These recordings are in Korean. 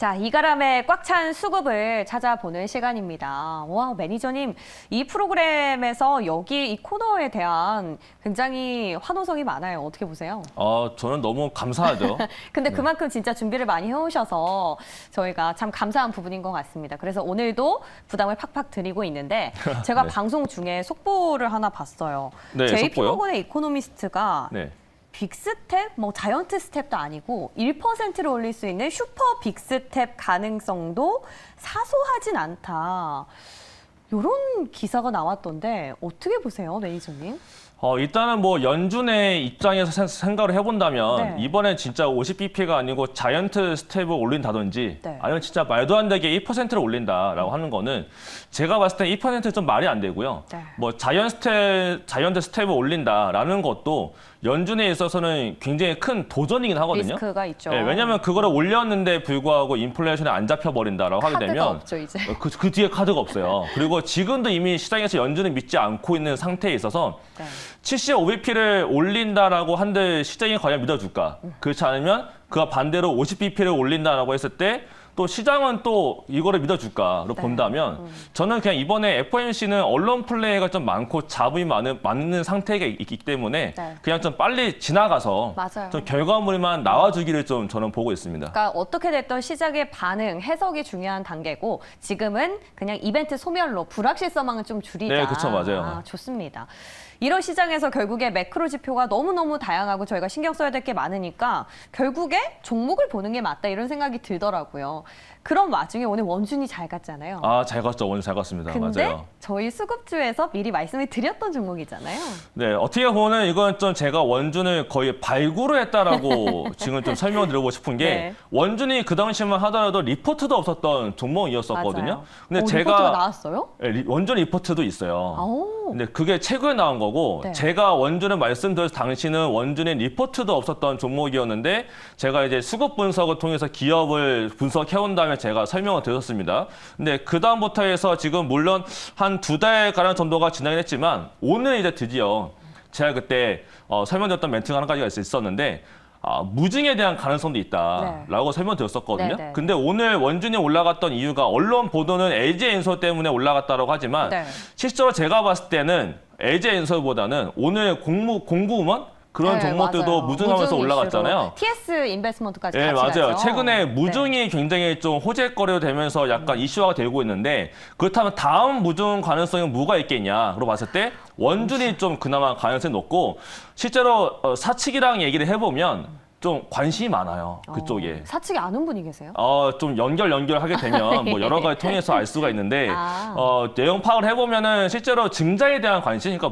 자, 이가람의 꽉 찬 수급을 찾아보는 시간입니다. 와, 매니저님, 이 프로그램에서 여기 이 코너에 대한 굉장히 환호성이 많아요. 어떻게 보세요? 저는 너무 감사하죠. 근데 그만큼 진짜 준비를 많이 해오셔서 저희가 참 감사한 부분인 것 같습니다. 그래서 오늘도 부담을 팍팍 드리고 있는데 제가 네. 방송 중에 속보를 하나 봤어요. 네, 속보요? JP모건의 이코노미스트가 네. 빅스텝, 뭐 자이언트 스텝도 아니고 1%를 올릴 수 있는 슈퍼 빅스텝 가능성도 사소하진 않다. 이런 기사가 나왔던데 어떻게 보세요, 매니저님? 일단은 뭐 연준의 입장에서 생각을 해본다면 네. 이번에 진짜 50bp가 아니고 자이언트 스텝을 올린다든지 네. 아니면 진짜 말도 안 되게 1%를 올린다라고 하는 거는 제가 봤을 때 2%는 좀 말이 안 되고요. 네. 뭐 자이언트 스텝을 올린다라는 것도 연준에 있어서는 굉장히 큰 도전이긴 하거든요. 리스크가 있죠. 네, 왜냐하면 그거를 올렸는데 불구하고 인플레이션에 안 잡혀버린다라고 하게 카드가 되면 없죠, 이제. 그 뒤에 카드가 없어요. 그리고 지금도 이미 시장에서 연준을 믿지 않고 있는 상태에 있어서 네. 75bp를 올린다라고 한들 시장이 과연 믿어줄까? 그렇지 않으면 그와 반대로 50bp를 올린다라고 했을 때 또 시장은 또 이거를 믿어줄까로 네. 본다면 저는 그냥 이번에 FOMC는 언론 플레이가 좀 많고 잡음이 많은 상태가 있기 때문에 네. 그냥 좀 빨리 지나가서 맞아요. 좀 결과물만 나와주기를 좀 저는 보고 있습니다. 그러니까 어떻게 됐던 시작의 반응, 해석이 중요한 단계고 지금은 그냥 이벤트 소멸로 불확실성만 좀 줄이자. 네, 그쵸, 맞아요. 아, 좋습니다. 이런 시장에서 결국에 매크로 지표가 너무너무 다양하고 저희가 신경 써야 될 게 많으니까 결국에 종목을 보는 게 맞다 이런 생각이 들더라고요. 그런 와중에 오늘 원준이 잘 갔잖아요. 잘 갔죠. 오늘 잘 갔습니다. 근데 맞아요. 저희 수급주에서 미리 말씀을 드렸던 종목이잖아요. 네, 어떻게 보면 이건 좀 제가 원준을 거의 발굴을 했다라고 지금 좀 설명을 드리고 싶은 게 네. 원준이 그 당시만 하더라도 리포트도 없었던 종목이었었거든요. 맞아요. 근데 리포트가 나왔어요? 네, 원준 리포트도 있어요. 오. 근데 그게 최근에 나온 거고 네. 제가 원준을 말씀드렸을 당시는 원준의 리포트도 없었던 종목이었는데 제가 이제 수급 분석을 통해서 기업을 분석해온 다음에 제가 설명을 드렸습니다. 근데 그 다음부터 해서 지금 물론 한 2달가량 정도가 지나긴 했지만 오늘 이제 드디어 제가 그때 설명드렸던 멘트가 한 가지가 있었는데 무증에 대한 가능성도 있다라고 설명드렸었거든요. 네, 네. 근데 오늘 원준이 올라갔던 이유가 언론 보도는 LG엔서 때문에 올라갔다고 하지만 네. 실제로 제가 봤을 때는 LG엔서보다는 오늘 공구음원 그런 네, 종목들도 맞아요. 무증하면서 무증 올라갔잖아요. 이슈로 TS 인베스트먼트까지 네, 같이 맞아요. 가죠. 최근에 무증이 네. 굉장히 좀 호재거리가 되면서 약간 이슈화가 되고 있는데 그렇다면 다음 무증 가능성이 뭐가 있겠냐로 봤을 때 원준이 좀 그나마 가능성이 높고 실제로 사측이랑 얘기를 해보면 좀 관심이 많아요. 그쪽에. 사측에 아는 분이 계세요? 좀 연결하게 되면 뭐 여러 가지 통해서 알 수가 있는데 내용 파악을 해보면은 실제로 증자에 대한 관심, 그러니까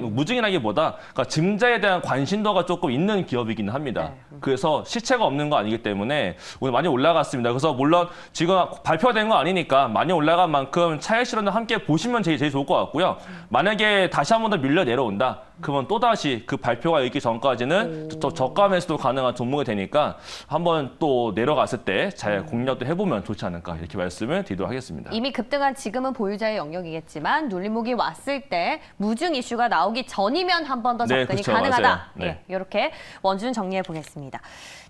무증이라기보다 그러니까 증자에 대한 관심도가 조금 있는 기업이기는 합니다. 네. 그래서 시체가 없는 거 아니기 때문에 오늘 많이 올라갔습니다. 그래서 물론 지금 발표된 거 아니니까 많이 올라간 만큼 차익 실현도 함께 보시면 제일 좋을 것 같고요. 만약에 다시 한 번 더 밀려 내려온다. 그러면 또다시 그 발표가 있기 전까지는 또 저가 매수도 가능한 종목이 되니까 한번 또 내려갔을 때 잘 공략도 해보면 좋지 않을까 이렇게 말씀을 드리도록 하겠습니다. 이미 급등한 지금은 보유자의 영역이겠지만 눌림목이 왔을 때 무증 이슈가 나오기 전이면 한 번 더 네, 접근이 그쵸, 가능하다. 맞아요. 네. 예, 이렇게 원준 정리해 보겠습니다.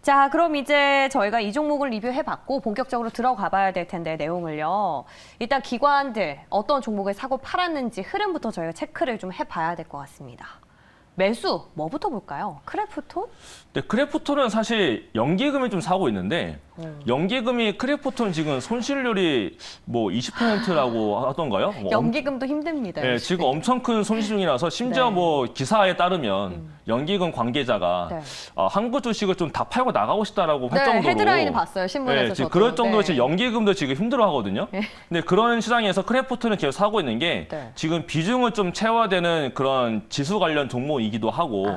자, 그럼 이제 저희가 이 종목을 리뷰해봤고 본격적으로 들어가 봐야 될 텐데 내용을요. 일단 기관들 어떤 종목을 사고 팔았는지 흐름부터 저희가 체크를 좀 해봐야 될 것 같습니다. 매수 뭐부터 볼까요? 크래프톤? 네, 크래프톤은 사실 연기금이 좀 사고 있는데 연기금이 크래프톤 지금 손실률이 뭐 20%라고 하던가요? 연기금도 힘듭니다. 네, 지금 엄청 큰 손실 중이라서 심지어 네. 뭐 기사에 따르면 연기금 관계자가 네. 한국 주식을 좀 다 팔고 나가고 싶다라고 할 네, 정도로 헤드라인을 봤어요, 신문에서 지금 저도. 그럴 정도로 네. 지금 연기금도 지금 힘들어하거든요. 근데 그런 시장에서 크래프톤은 계속 사고 있는 게 네. 지금 비중을 좀 채워야 되는 그런 지수 관련 종목이기도 하고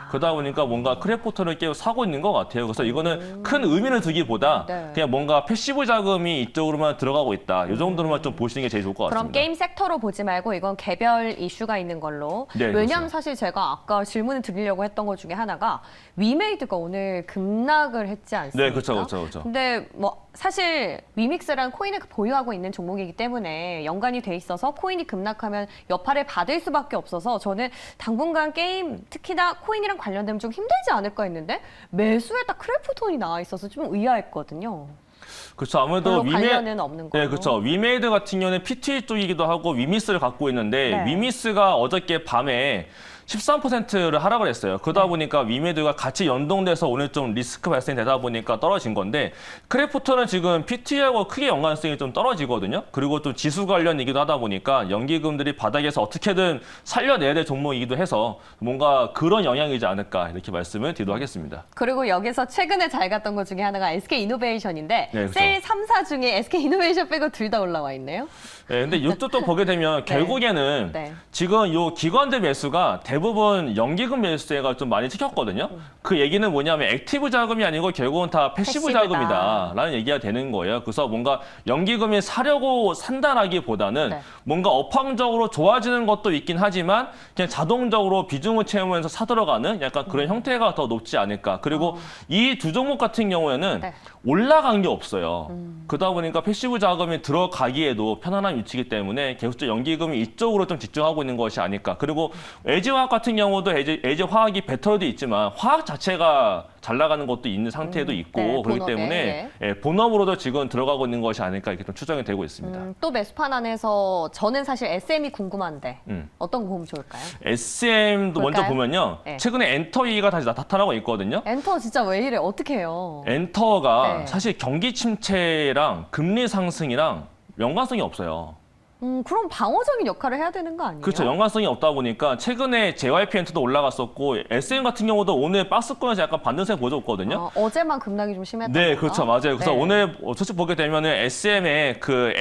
그러다 보니까 뭔가 크래프톤을 계속 사고 있는 것 같아요. 그래서 이거는 큰 의미를 두기보다 네. 그냥 뭔가 패시브 자금이 이쪽으로만 들어가고 있다. 이 정도로만 좀 보시는 게 제일 좋을 것 같습니다. 그럼 게임 섹터로 보지 말고 이건 개별 이슈가 있는 걸로. 네, 왜냐하면 그렇죠. 사실 제가 아까 질문을 드리려고 했던 것 중에 하나가 위메이드가 오늘 급락을 했지 않습니까? 네, 그렇죠. 근데 뭐 사실 위믹스란 코인을 보유하고 있는 종목이기 때문에 연관이 돼 있어서 코인이 급락하면 여파를 받을 수밖에 없어서 저는 당분간 게임 특히나 코인이랑 관련되면 좀 힘들지 않을까 했는데 매수에 딱 크래프톤이 나와 있어서 좀 의아했거든요. 그렇죠. 아무래도 별로 관련은 없는 걸로. 네, 그렇죠. 위메이드 같은 경우는 PT 쪽이기도 하고 위미스를 갖고 있는데 네. 위미스가 어저께 밤에 13%를 하락을 했어요. 그러다 보니까 위메이드가 같이 연동돼서 오늘 좀 리스크 발생되다 보니까 떨어진 건데 크래프톤은 지금 PT하고 크게 연관성이 좀 떨어지거든요. 그리고 또 지수 관련이기도 하다 보니까 연기금들이 바닥에서 어떻게든 살려내야 될 종목이기도 해서 뭔가 그런 영향이지 않을까 이렇게 말씀을 드리도록 하겠습니다. 그리고 여기서 최근에 잘 갔던 것 중에 하나가 SK이노베이션인데 네, 그렇죠. 세일 3사 중에 SK이노베이션 빼고 둘 다 올라와 있네요. 네, 근데 이쪽도 보게 되면 결국에는 네. 지금 요 기관들 매수가 대부분 연기금 매수세가 좀 많이 찍혔거든요. 그 얘기는 뭐냐면 액티브 자금이 아니고 결국은 다 패시브 패시브다. 자금이다라는 얘기가 되는 거예요. 그래서 뭔가 연기금이 사려고 산다라기보다는 네. 뭔가 업황적으로 좋아지는 것도 있긴 하지만 그냥 자동적으로 비중을 채우면서 사들어가는 약간 그런 형태가 더 높지 않을까. 그리고 이 두 종목 같은 경우에는 네. 올라간 게 없어요. 그러다 보니까 패시브 자금이 들어가기에도 편안한 위치이기 때문에 계속적으로 연기금이 이쪽으로 좀 집중하고 있는 것이 아닐까. 그리고 LG화학 같은 경우도 LG화학이 배터리도 있지만 화학 자체가 잘 나가는 것도 있는 상태도 있고 네, 그렇기 본업에, 때문에 본업으로도 지금 들어가고 있는 것이 아닐까 이렇게 좀 추정이 되고 있습니다. 또 매수판 안에서 저는 사실 SM이 궁금한데 음. 어떤 거 보면 좋을까요? SM도 먼저 볼까요? 보면요. 네. 최근에 엔터2가 다시 나타나고 있거든요. 엔터 진짜 왜 이래? 어떻게 해요? 엔터가 네. 사실 경기 침체랑 금리 상승이랑 연관성이 없어요. 그럼 방어적인 역할을 해야 되는 거 아니에요? 그렇죠. 연관성이 없다 보니까 최근에 JYP엔트도 올라갔었고 SM 같은 경우도 오늘 박스권에서 약간 반등세 보여줬거든요. 어제만 급락이 좀 심했다. 네, 그렇죠. 맞아요. 그래서 네. 오늘 소식 보게 되면은 SM의 그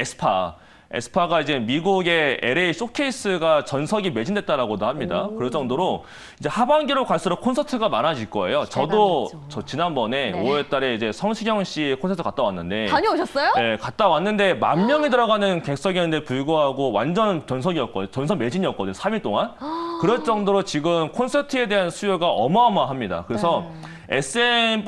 에스파가 이제 미국의 LA 쇼케이스가 전석이 매진됐다라고도 합니다. 그럴 정도로 이제 하반기로 갈수록 콘서트가 많아질 거예요. 저도 대단하죠. 저 지난번에 네. 5월달에 이제 성시경 씨 콘서트 갔다 왔는데 다녀오셨어요? 네, 갔다 왔는데 10,000명이 들어가는 객석이었는데 불구하고 완전 전석이었거든요. 전석 매진이었거든요. 3일 동안. 그럴 정도로 지금 콘서트에 대한 수요가 어마어마합니다. 그래서 SM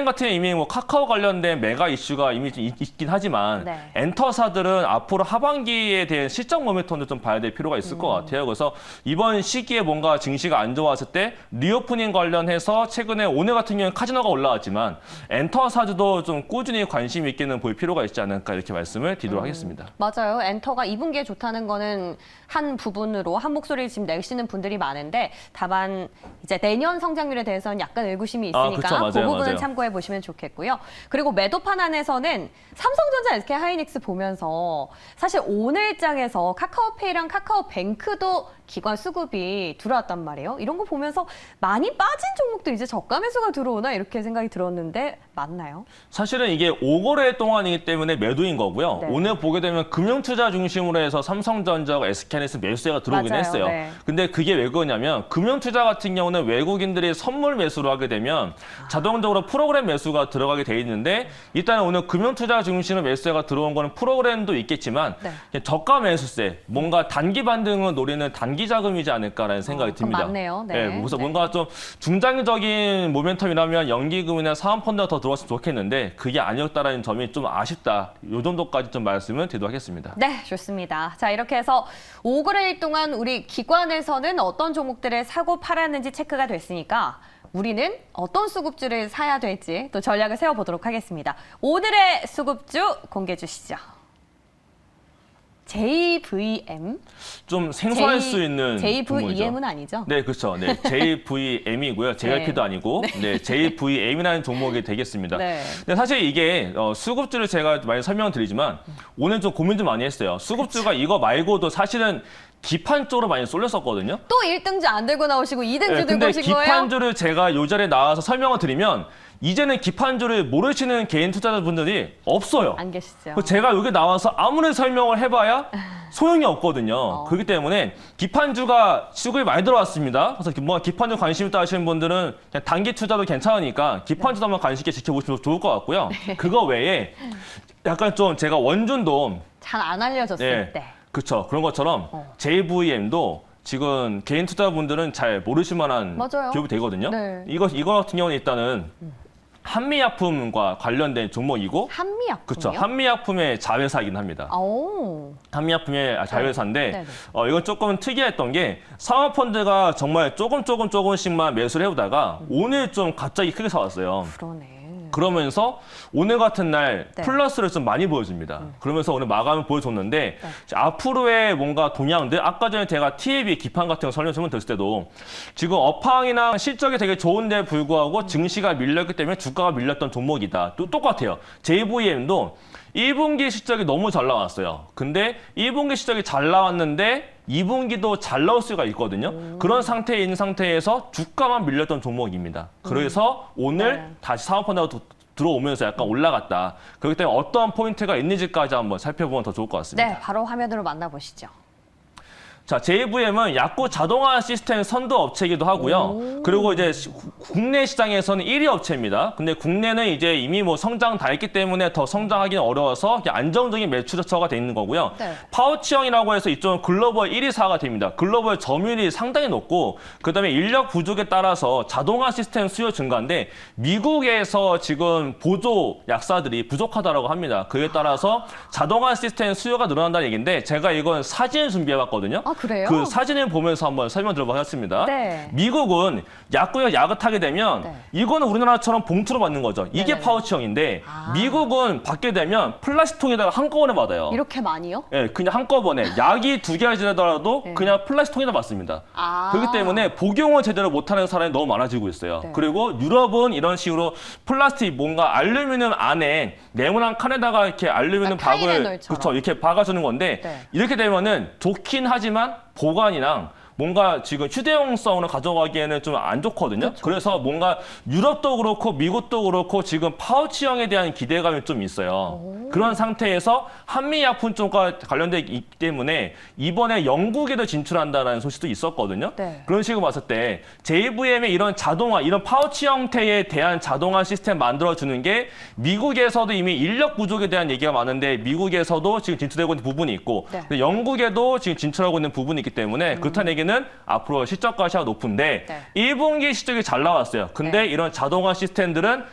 같은 이미 뭐 카카오 관련된 메가 이슈가 이미 있긴 하지만 네. 엔터사들은 앞으로 하반기에 대한 실적 모멘텀도 좀 봐야 될 필요가 있을 것 같아요. 그래서 이번 시기에 뭔가 증시가 안 좋았을 때 리오프닝 관련해서 최근에 오늘 같은 경우는 카지노가 올라왔지만 엔터사들도 좀 꾸준히 관심 있게는 볼 필요가 있지 않을까 이렇게 말씀을 드리도록 하겠습니다. 맞아요. 엔터가 2분기에 좋다는 거는 한 부분으로 한 목소리를 지금 내시는 분들이 많은데 다만 이제 내년 성장률에 대해서는 약간 의구심이 있으니까 그쵸, 맞아요, 그 부분은 맞아요. 참고해 보시면 좋겠고요. 그리고 매도판 안에서는 삼성전자, SK하이닉스 보면서 사실 오늘장에서 카카오페이랑 카카오뱅크도 기관 수급이 들어왔단 말이에요. 이런 거 보면서 많이 빠진 종목도 이제 저가 매수가 들어오나 이렇게 생각이 들었는데 맞나요? 사실은 이게 5거래 동안이기 때문에 매도인 거고요. 네. 오늘 보게 되면 금융투자 중심으로 해서 삼성전자와 SK하이닉스 매수세가 들어오긴 맞아요. 했어요. 네. 근데 그게 왜 그러냐면 금융투자 같은 경우는 외국인들이 선물 매수를 하게 되면 자동적으로 프로그램 매수가 들어가게 돼 있는데 일단 오늘 금융투자 중심으로 매수세가 들어온 거는 프로그램도 있겠지만 네. 그냥 저가 매수세, 뭔가 단기 반등을 노리는 단기 자금이지 않을까라는 생각이 그럼 듭니다. 맞네요. 네. 그래서 네. 뭔가 좀 중장기적인 모멘텀이라면 연기금이나 사은펀드가 더 들어왔으면 좋겠는데 그게 아니었다라는 점이 좀 아쉽다. 이 정도까지 좀 말씀을 드리도록 하겠습니다. 네, 좋습니다. 자, 이렇게 해서 5거래일 동안 우리 기관에서는 어떤 종목들을 사고 팔았는지 체크가 됐으니까 우리는 어떤 수급주를 사야 될지 또 전략을 세워보도록 하겠습니다. 오늘의 수급주 공개해 주시죠. JVM? 좀 생소할 수 있는 JVM은 종목이죠. 아니죠? 네, 그렇죠. 네, JVM이고요. JYP도 아니고 네, JVM이라는 종목이 되겠습니다. 네. 근데 사실 이게 수급주를 제가 많이 설명을 드리지만 오늘 좀 고민 좀 많이 했어요. 수급주가 이거 말고도 사실은 기판 쪽으로 많이 쏠렸었거든요. 또 1등주 안 들고 나오시고 2등주 네, 들고 근데 오신 거예요? 기판주를 제가 요 자리에 나와서 설명을 드리면 이제는 기판주를 모르시는 개인 투자자분들이 없어요. 안 계시죠? 제가 여기 나와서 아무리 설명을 해봐야 소용이 없거든요. 그렇기 때문에 기판주가 수급이 많이 들어왔습니다. 그래서 뭐 기판주 관심 있다 하시는 분들은 그냥 단기 투자도 괜찮으니까 기판주도 한번 관심 있게 지켜보시면 좋을 것 같고요. 그거 외에 약간 좀 제가 원준도 잘 안 알려졌을 때. 그렇죠. 그런 것처럼 JVM도 지금 개인 투자분들은 잘 모르실 만한 맞아요. 기업이 되거든요. 네. 이거 같은 경우는 일단은 한미약품과 관련된 종목이고 한미약품이요? 그렇죠. 한미약품의 자회사이긴 합니다. 오. 한미약품의 자회사인데 네네. 이건 조금 특이했던 게 사모펀드가 정말 조금씩만 매수를 해오다가 오늘 좀 갑자기 크게 사왔어요. 그러네. 그러면서 오늘 같은 날 네. 플러스를 좀 많이 보여줍니다. 그러면서 오늘 마감을 보여줬는데 네. 앞으로의 뭔가 동향들 아까 전에 제가 TAB 기판 같은 거 설명드렸을 때도 지금 업황이나 실적이 되게 좋은데 불구하고 증시가 밀렸기 때문에 주가가 밀렸던 종목이다. 또 똑같아요. JVM도 1분기 실적이 너무 잘 나왔어요. 근데 1분기 실적이 잘 나왔는데 2분기도 잘 나올 수가 있거든요. 그런 상태에 있는 상태에서 주가만 밀렸던 종목입니다. 그래서 오늘 네. 다시 사모펀드가 들어오면서 약간 올라갔다. 그렇기 때문에 어떤 포인트가 있는지까지 한번 살펴보면 더 좋을 것 같습니다. 네, 바로 화면으로 만나보시죠. 자, JVM은 약구 자동화 시스템 선도 업체이기도 하고요. 그리고 이제 국내 시장에서는 1위 업체입니다. 근데 국내는 이제 이미 뭐 성장 다 했기 때문에 더 성장하기는 어려워서 안정적인 매출처가 돼 있는 거고요. 네. 파우치형이라고 해서 이쪽은 글로벌 1위사가 됩니다. 글로벌 점유율이 상당히 높고 그다음에 인력 부족에 따라서 자동화 시스템 수요 증가인데 미국에서 지금 보조 약사들이 부족하다라고 합니다. 그에 따라서 자동화 시스템 수요가 늘어난다는 얘기인데 제가 이건 사진을 준비해봤거든요. 아, 그래요? 그 사진을 보면서 한번 설명 들어보겠습니다. 네. 미국은 약국에 야긋하게 되면 네. 이거는 우리나라처럼 봉투로 받는 거죠. 이게 네네네. 파우치형인데 아. 미국은 받게 되면 플라스틱통에다가 한꺼번에 받아요. 이렇게 많이요? 예, 그냥 한꺼번에 약이 2개가 지나더라도 네. 그냥 플라스틱통에다 받습니다. 아. 그렇기 때문에 복용을 제대로 못하는 사람이 너무 많아지고 있어요. 네. 그리고 유럽은 이런 식으로 플라스틱 뭔가 알루미늄 안에 네모난 칸에다가 이렇게 알루미늄 아, 박을 타이레놀처럼. 그렇죠 이렇게 박아주는 건데 네. 이렇게 되면은 좋긴 하지만 보관이랑 뭔가 지금 휴대용성으로 가져가기에는 좀 안 좋거든요. 그래서 뭔가 유럽도 그렇고 미국도 그렇고 지금 파우치형에 대한 기대감이 좀 있어요. 그런 상태에서 한미약품 쪽과 관련돼 있기 때문에 이번에 영국에도 진출한다는 소식도 있었거든요. 네. 그런 식으로 봤을 때 JVM의 이런 자동화, 이런 파우치 형태에 대한 자동화 시스템 만들어주는 게 미국에서도 이미 인력 부족에 대한 얘기가 많은데 미국에서도 지금 진출되고 있는 부분이 있고 네. 근데 영국에도 지금 진출하고 있는 부분이 있기 때문에 그렇다는 얘기는 앞으로 실적 가시가 높은데 네. 1분기 실적이 잘 나왔어요. 근데 네. 이런 자동화 시스템들은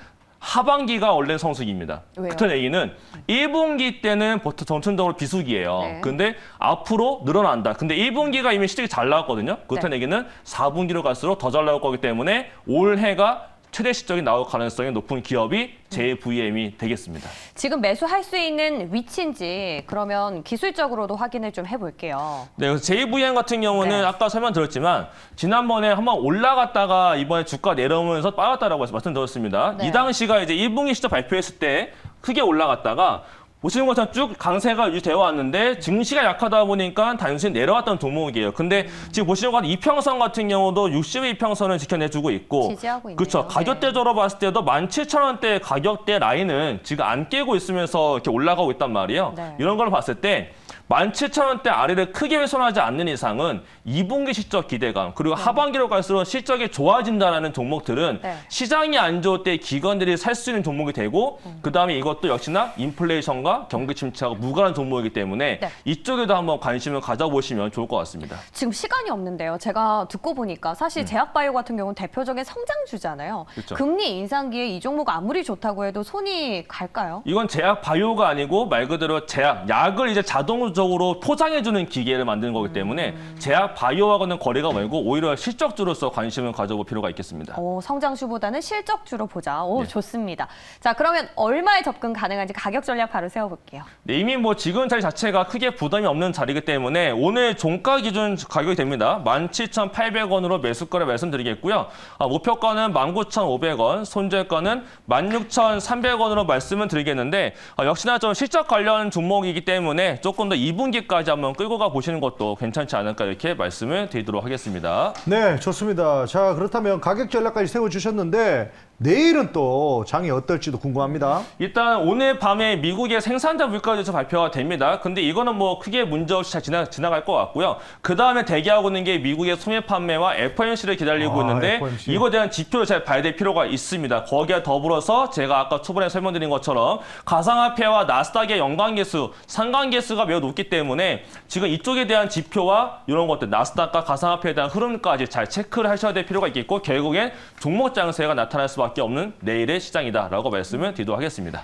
하반기가 원래 성수기입니다. 왜요? 그런 얘기는 1분기 때는 보통 전천적으로 비수기예요. 네. 근데 앞으로 늘어난다. 근데 1분기가 이미 실적이 잘 나왔거든요. 그렇다는 얘기는 4분기로 갈수록 더 잘 나올 거기 때문에 올해가 최대 실적이 나올 가능성이 높은 기업이 JVM이 되겠습니다. 지금 매수할 수 있는 위치인지 그러면 기술적으로도 확인을 좀 해볼게요. 네, 그래서 JVM 같은 경우는 네. 아까 설명드렸지만 지난번에 한번 올라갔다가 이번에 주가 내려오면서 빠졌다라고 말씀드렸습니다. 네. 이 당시가 이제 1분기 실적 발표했을 때 크게 올라갔다가 보시는 것처럼 쭉 강세가 유지되어 왔는데 증시가 약하다 보니까 단순히 내려왔던 종목이에요. 근데 지금 보시는 것 같은 이평선 같은 경우도 60의 이평선을 지켜내주고 있고 지지하고 있네요. 그렇죠. 가격대적으로 봤을 때도 17,000원대 가격대 라인은 지금 안 깨고 있으면서 이렇게 올라가고 있단 말이에요. 네. 이런 걸 봤을 때 17,000원대 아래를 크게 훼손하지 않는 이상은 2분기 실적 기대감 그리고 하반기로 갈수록 실적이 좋아진다는 종목들은 네. 시장이 안 좋을 때 기관들이 살 수 있는 종목이 되고 그다음에 이것도 역시나 인플레이션과 경기 침체하고 무관한 종목이기 때문에 네. 이쪽에도 한번 관심을 가져보시면 좋을 것 같습니다. 지금 시간이 없는데요. 제가 듣고 보니까 사실 제약바이오 같은 경우는 대표적인 성장주잖아요. 그렇죠. 금리 인상기에 이 종목 아무리 좋다고 해도 손이 갈까요? 이건 제약 바이오가 아니고 말 그대로 제약, 약을 이제 자동적으로 포장해주는 기계를 만드는 거기 때문에 제약 바이오하고는 거리가 멀고 오히려 실적주로서 관심을 가져볼 필요가 있겠습니다. 성장주보다는 실적주로 보자. 오, 네. 좋습니다. 자, 그러면 얼마에 접근 가능한지 가격 전략 바로 세워볼게요. 네, 이미 뭐 지금 자리 자체가 크게 부담이 없는 자리이기 때문에 오늘 종가 기준 가격이 됩니다. 17,800원으로 매수가를 말씀드리겠고요. 목표가는 19,500원, 손절가는 16,300원으로 말씀을 드리겠는데 역시나 좀 실적 관련 종목이기 때문에 조금 더 2분기까지 한번 끌고 가 보시는 것도 괜찮지 않을까 이렇게 말씀을 드리도록 하겠습니다. 네, 좋습니다. 자, 그렇다면 가격 전략까지 세워주셨는데 내일은 또 장이 어떨지도 궁금합니다. 일단 오늘 밤에 미국의 생산자 물가지수 발표가 됩니다. 근데 이거는 뭐 크게 문제없이 잘 지나갈 것 같고요. 그 다음에 대기하고 있는 게 미국의 소매 판매와 FOMC를 기다리고 있는데 FOMC. 이거에 대한 지표를 잘 봐야 될 필요가 있습니다. 거기에 더불어서 제가 아까 초반에 설명드린 것처럼 가상화폐와 나스닥의 연관계수, 상관계수가 매우 높기 때문에 지금 이쪽에 대한 지표와 이런 것들, 나스닥과 가상화폐에 대한 흐름까지 잘 체크를 하셔야 될 필요가 있겠고 결국엔 종목 장세가 나타날 수밖에 없는 내일의 시장이다라고 말씀을 드리도록 하겠습니다.